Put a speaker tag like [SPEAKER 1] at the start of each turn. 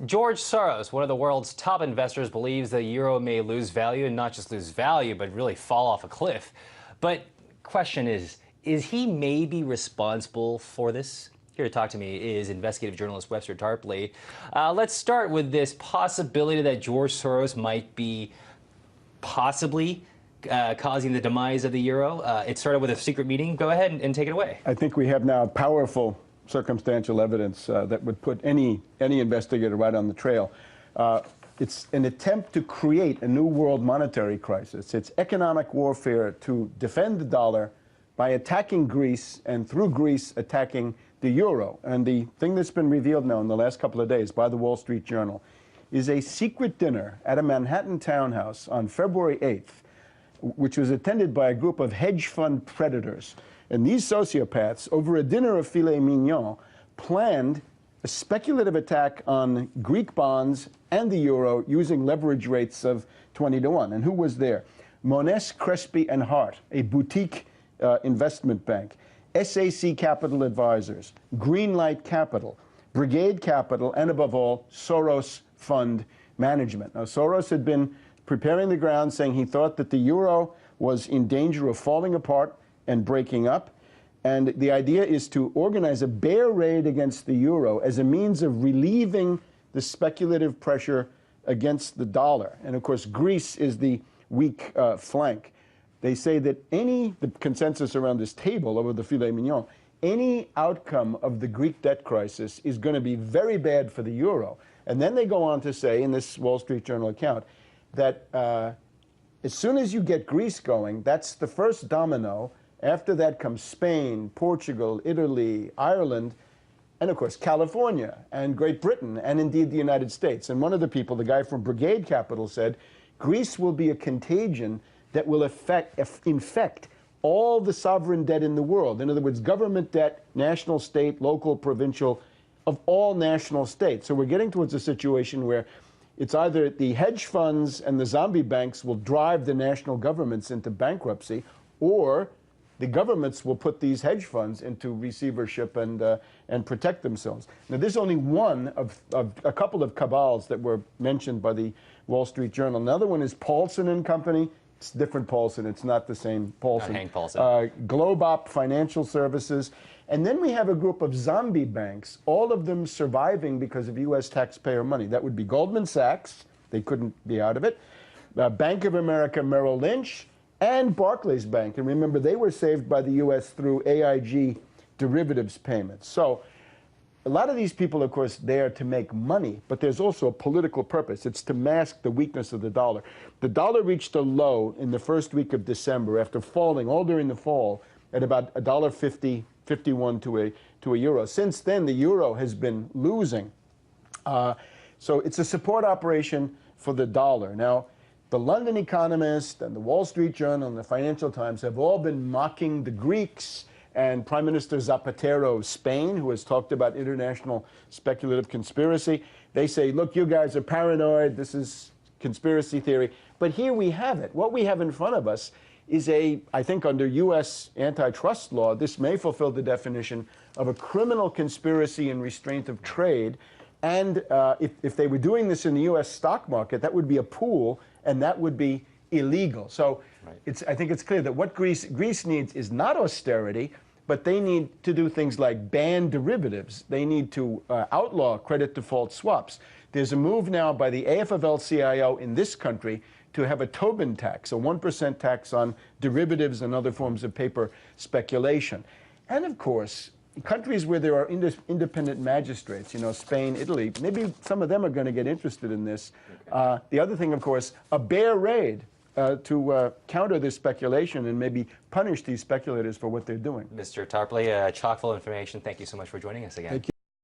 [SPEAKER 1] George Soros, one of the world's top investors, believes the euro may lose value, and not just lose value, but really fall off a cliff. But question is he maybe responsible for this? Here to talk to me is investigative journalist Webster Tarpley. Let's start with this possibility that George Soros might be possibly causing the demise of the euro. It started with a secret meeting. Go ahead and take it away.
[SPEAKER 2] I think we have now powerful circumstantial evidence that would put any investigator right on the trail. It's an attempt to create a new world monetary crisis. It's economic warfare to defend the dollar by attacking Greece, and through Greece attacking the euro. And the thing that's been revealed now in the last couple of days by the Wall Street Journal is a secret dinner at a Manhattan townhouse on February 8th, which was attended by a group of hedge fund predators. And these sociopaths, over a dinner of filet mignon, planned a speculative attack on Greek bonds and the euro using leverage rates of 20-1. And who was there? Monness, Crespi and Hart, a boutique investment bank, SAC Capital Advisors, Greenlight Capital, Brigade Capital, and above all, Soros Fund Management. Now, Soros had been preparing the ground, saying he thought that the euro was in danger of falling apart and breaking up. And the idea is to organize a bear raid against the euro as a means of relieving the speculative pressure against the dollar. And of course, Greece is the weak flank. They say that the consensus around this table over the filet mignon, any outcome of the Greek debt crisis is going to be very bad for the euro. And then they go on to say in this Wall Street Journal account that as soon as you get Greece going, that's the first domino. After that comes Spain, Portugal, Italy, Ireland, and of course California and Great Britain, and indeed the United States. And one of the people, the guy from Brigade Capital, said Greece will be a contagion that will infect all the sovereign debt in the world. In other words, government debt, national, state, local, provincial, of all national states. So we're getting towards a situation where it's either the hedge funds and the zombie banks will drive the national governments into bankruptcy, or the governments will put these hedge funds into receivership and protect themselves. Now, there's only one of a couple of cabals that were mentioned by the Wall Street Journal. Another one is Paulson and Company. It's different Paulson. It's not the same Paulson.
[SPEAKER 1] Not Hank Paulson.
[SPEAKER 2] Globop Financial Services. And then we have a group of zombie banks, all of them surviving because of U.S. taxpayer money. That would be Goldman Sachs. They couldn't be out of it. Bank of America Merrill Lynch, and Barclays Bank. And remember, they were saved by the U.S. through AIG derivatives payments. So a lot of these people, of course, there to make money, but there's also a political purpose. It's to mask the weakness of the dollar. The dollar reached a low in the first week of December after falling all during the fall at about $1.50, 51 to a euro. Since then, the euro has been losing. So it's a support operation for the dollar. Now, the London Economist and the Wall Street Journal and the Financial Times have all been mocking the Greeks and Prime Minister Zapatero of Spain, who has talked about international speculative conspiracy. They say, look, you guys are paranoid. This is conspiracy theory. But here we have it. What we have in front of us is I think under U.S. antitrust law, this may fulfill the definition of a criminal conspiracy and restraint of trade. And if they were doing this in the U.S. stock market, that would be a pool, and that would be illegal. So right. I think it's clear that what Greece needs is not austerity, but they need to do things like ban derivatives. They need to outlaw credit default swaps. There's a move now by the AFL-CIO in this country to have a Tobin tax, a 1% tax on derivatives and other forms of paper speculation. And of course, countries where there are independent magistrates, Spain, Italy, maybe some of them are going to get interested in this. Okay. The other thing, of course, a bear raid to counter this speculation and maybe punish these speculators for what they're doing.
[SPEAKER 1] Mr. Tarpley, chock full of information. Thank you so much for joining us again.
[SPEAKER 2] Thank you.